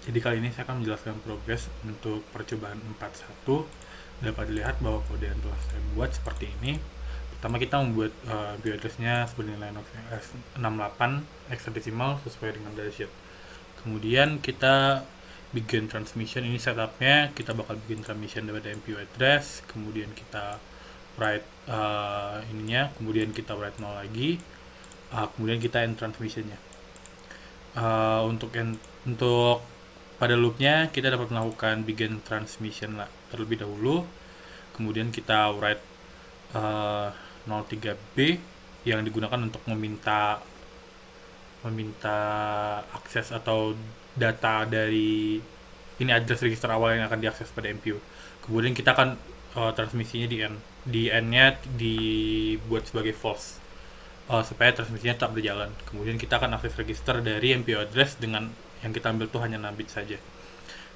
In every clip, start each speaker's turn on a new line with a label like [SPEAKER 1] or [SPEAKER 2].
[SPEAKER 1] Jadi kali ini saya akan menjelaskan progres untuk percobaan 41. Dapat dilihat bahwa kode yang telah saya buat seperti ini. Pertama kita membuat IP address-nya sebenarnya Linux 68 hexadecimal sesuai dengan datasheet. Kemudian kita bikin transmission, ini setupnya kita bakal bikin transmission daripada MPU address, kemudian kita write ininya, kemudian kita write 0 lagi, kemudian kita end transmissionnya. Untuk pada loopnya kita dapat melakukan begin transmission lah terlebih dahulu, kemudian kita write 03B yang digunakan untuk meminta akses atau data dari ini address register awal yang akan diakses pada MPU. Kemudian kita akan transmisinya di end-nya dibuat sebagai false supaya transmisinya tetap berjalan. Kemudian kita akan akses register dari MPU address dengan yang kita ambil tuh hanya 6 bit saja.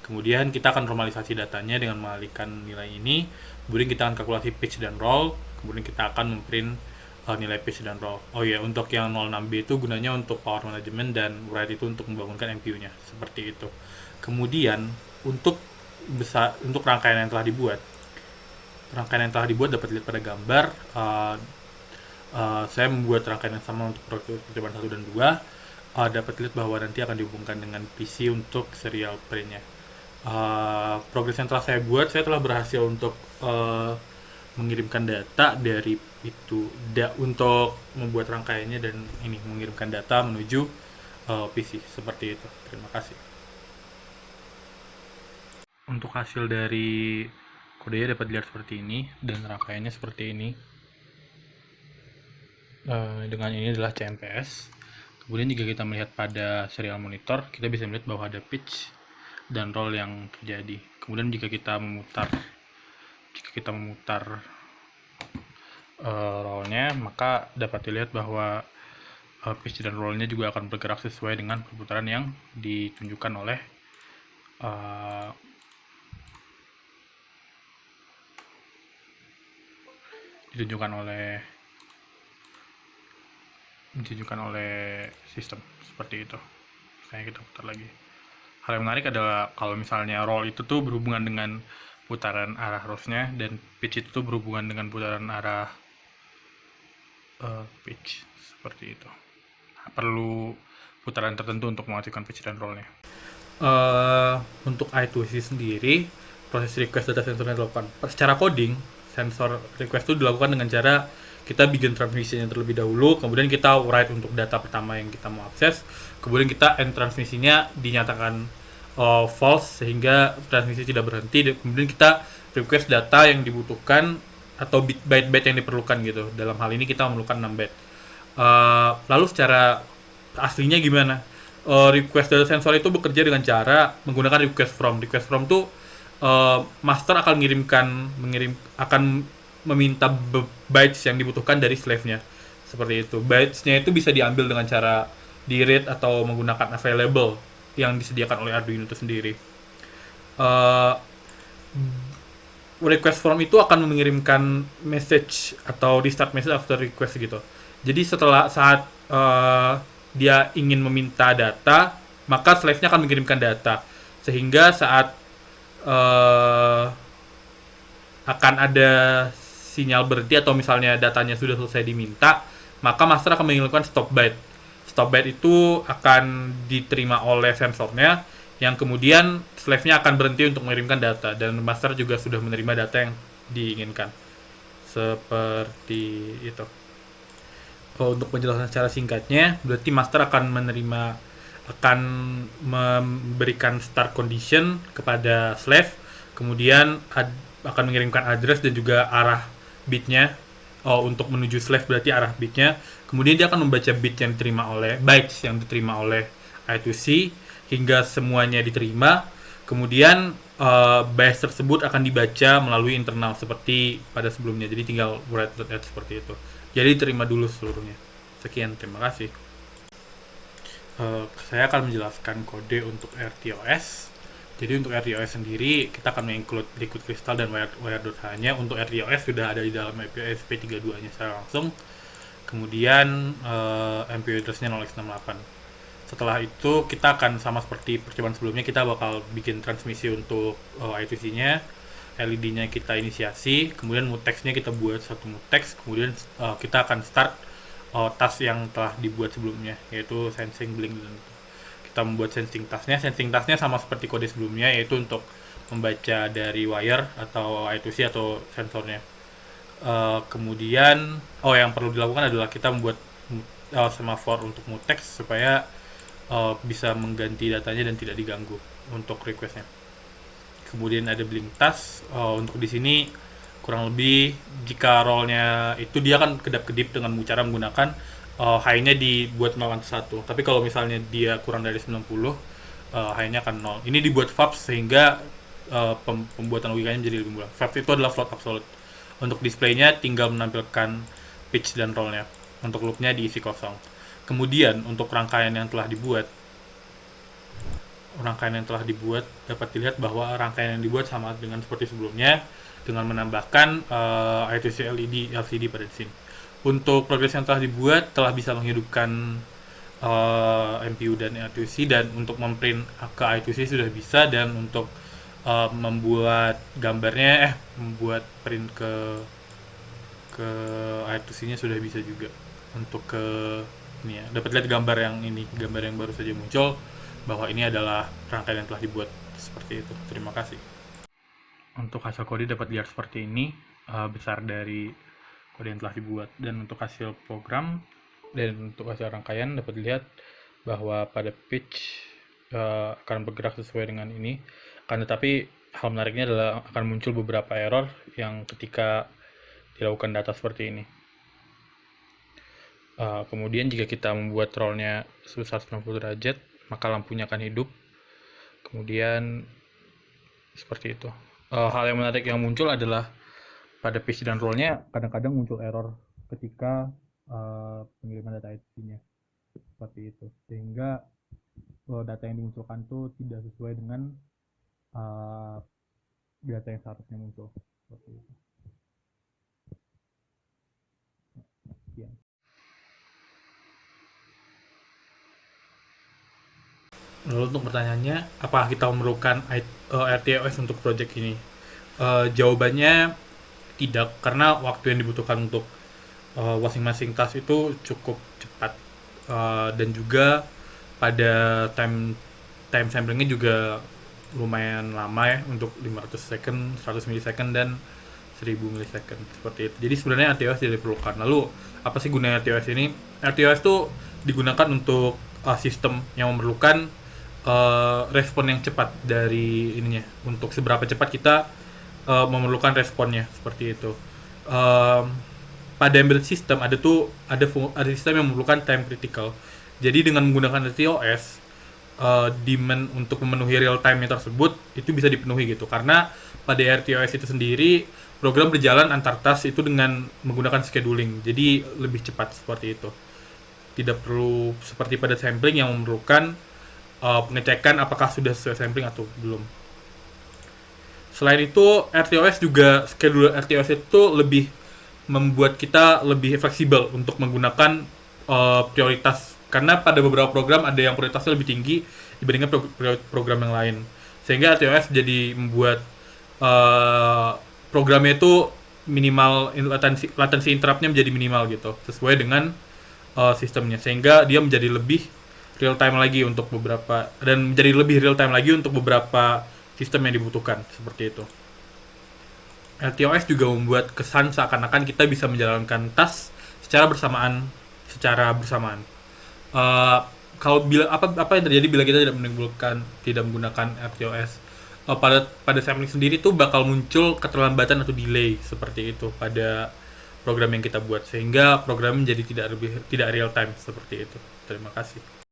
[SPEAKER 1] Kemudian kita akan normalisasi datanya dengan mengalihkan nilai ini. Kemudian kita akan kalkulasi pitch dan roll. Kemudian kita akan memprint nilai pitch dan roll. Oh iya, untuk yang 06B itu gunanya untuk power management dan write itu untuk membangunkan MPU-nya. Seperti itu. Kemudian untuk rangkaian yang telah dibuat dapat dilihat pada gambar. Saya membuat rangkaian yang sama untuk percobaan 1 dan 2. Dapat dilihat bahwa nanti akan dihubungkan dengan PC untuk serial printnya. Progres yang telah saya buat, saya telah berhasil untuk mengirimkan data dari itu untuk membuat rangkaiannya dan ini mengirimkan data menuju PC seperti itu. Terima kasih. Untuk hasil dari kodenya dapat dilihat seperti ini dan rangkaiannya seperti ini. Dengan ini adalah CMPS. Kemudian jika kita melihat pada serial monitor, kita bisa melihat bahwa ada pitch dan roll yang terjadi. Kemudian jika kita memutar rollnya, maka dapat dilihat bahwa pitch dan rollnya juga akan bergerak sesuai dengan perputaran yang ditunjukkan oleh sistem seperti itu. Kayak kita putar lagi. Hal yang menarik adalah kalau misalnya roll itu tuh berhubungan dengan putaran arah rose-nya dan pitch itu tuh berhubungan dengan putaran arah pitch seperti itu. Perlu putaran tertentu untuk mengaktifkan pitch dan roll-nya. Untuk I2C sendiri, proses request data sensornya dilakukan secara coding. Sensor request itu dilakukan dengan cara kita bikin transmisinya terlebih dahulu, kemudian kita write untuk data pertama yang kita mau akses, kemudian kita end transmisinya dinyatakan false sehingga transmisi tidak berhenti, kemudian kita request data yang dibutuhkan atau byte-byte yang diperlukan gitu. Dalam hal ini kita memerlukan 6 byte. Lalu secara aslinya gimana? Request data sensor itu bekerja dengan cara menggunakan request from. Request from tuh master akan akan meminta bytes yang dibutuhkan dari slave-nya. Seperti itu. Bytes-nya itu bisa diambil dengan cara di-read atau menggunakan available yang disediakan oleh Arduino itu sendiri. Request form itu akan mengirimkan message atau restart message after request gitu. Jadi saat dia ingin meminta data, maka slave-nya akan mengirimkan data. Sehingga saat akan ada sinyal berhenti atau misalnya datanya sudah selesai diminta, maka master akan mengirimkan stop byte. Stop byte itu akan diterima oleh sensornya, yang kemudian slave-nya akan berhenti untuk mengirimkan data dan master juga sudah menerima data yang diinginkan. Seperti itu. Untuk penjelasan secara singkatnya, berarti master akan memberikan start condition kepada slave, kemudian akan mengirimkan address dan juga arah bitnya untuk menuju slave, berarti arah bitnya. Kemudian dia akan membaca bytes yang diterima oleh I2C hingga semuanya diterima. Kemudian bytes tersebut akan dibaca melalui internal seperti pada sebelumnya. Jadi tinggal write.h seperti itu. Jadi terima dulu seluruhnya. Sekian, terima kasih. Saya akan menjelaskan kode untuk RTOS. Jadi untuk RTOS sendiri kita akan menginclude liquid crystal dan wire.h-nya. Untuk RTOS sudah ada di dalam SP32-nya secara langsung. Kemudian MPU address-nya 0x68. Setelah itu kita akan sama seperti percobaan sebelumnya, kita bakal bikin transmisi untuk I2C-nya, LED-nya kita inisiasi, kemudian mutex-nya kita buat satu mutex, kemudian kita akan start task yang telah dibuat sebelumnya, yaitu sensing, blink, dan itu. Kita membuat sensing tasknya sama seperti kode sebelumnya, yaitu untuk membaca dari wire atau I2C atau sensornya. Kemudian yang perlu dilakukan adalah kita membuat semafor untuk mutex supaya bisa mengganti datanya dan tidak diganggu untuk requestnya. Kemudian ada blink task. Untuk di sini kurang lebih jika rollnya itu dia kan kedap-kedip dengan cara menggunakan high-nya dibuat 0 1. Tapi kalau misalnya dia kurang dari 90, high-nya akan 0. Ini dibuat VAPS sehingga pembuatan logikanya menjadi lebih mudah. VAPS itu adalah float absolute. Untuk displaynya tinggal menampilkan pitch dan roll-nya. Untuk loop-nya diisi kosong. Kemudian untuk rangkaian yang telah dibuat dapat dilihat bahwa rangkaian yang dibuat sama dengan seperti sebelumnya dengan menambahkan I2C LED LCD pada sini. Untuk progres yang telah dibuat telah bisa menghidupkan MPU dan I2C, dan untuk memprint ke I2C sudah bisa, dan untuk membuat gambarnya membuat print ke I2C-nya sudah bisa juga. Untuk ke ini ya, dapat lihat gambar yang baru saja muncul bahwa ini adalah rangkaian yang telah dibuat seperti itu. Terima kasih. Untuk hasil kode dapat dilihat seperti ini, besar dari kode yang telah dibuat, dan untuk hasil program dan untuk hasil rangkaian dapat dilihat bahwa pada pitch akan bergerak sesuai dengan ini. Tetapi hal menariknya adalah akan muncul beberapa error yang ketika dilakukan data seperti ini. Kemudian jika kita membuat rollnya sebesar 90 derajat, maka lampunya akan hidup. Kemudian seperti itu. Hal yang menarik yang muncul adalah pada pitch dan rollnya kadang-kadang muncul error ketika pengiriman data IT-nya seperti itu, sehingga data yang dimunculkan itu tidak sesuai dengan data yang seharusnya muncul seperti itu. Sekian. Lalu untuk pertanyaannya, apakah kita memerlukan RTOS untuk project ini? Jawabannya tidak, karena waktu yang dibutuhkan untuk masing-masing task itu cukup cepat, dan juga pada time samplingnya juga lumayan lama ya, untuk 500 second, 100 millisecond, dan 1000 millisecond seperti itu. Jadi sebenarnya RTOS tidak diperlukan. Lalu apa sih gunanya RTOS ini? RTOS itu digunakan untuk sistem yang memerlukan respon yang cepat dari ininya, untuk seberapa cepat kita memerlukan responnya seperti itu. Pada embedded system ada sistem yang memerlukan time critical. Jadi dengan menggunakan RTOS, demand untuk memenuhi real time tersebut itu bisa dipenuhi gitu, karena pada RTOS itu sendiri program berjalan antar task itu dengan menggunakan scheduling, jadi lebih cepat seperti itu. Tidak perlu seperti pada sampling yang memerlukan pengecekan apakah sudah sesuai sampling atau belum. Selain itu, RTOS juga, schedule RTOS itu lebih membuat kita lebih fleksibel untuk menggunakan prioritas, karena pada beberapa program ada yang prioritasnya lebih tinggi dibandingkan program yang lain, sehingga RTOS jadi membuat programnya itu minimal, latency interruptnya menjadi minimal gitu, sesuai dengan sistemnya, sehingga dia menjadi lebih real time lagi untuk beberapa, dan menjadi lebih real time lagi untuk beberapa sistem yang dibutuhkan seperti itu. RTOS juga membuat kesan seakan-akan kita bisa menjalankan task secara bersamaan. Kalau apa yang terjadi bila kita tidak menggunakan RTOS? Pada sampling sendiri tuh bakal muncul keterlambatan atau delay seperti itu pada program yang kita buat, sehingga program menjadi tidak real time seperti itu. Terima kasih.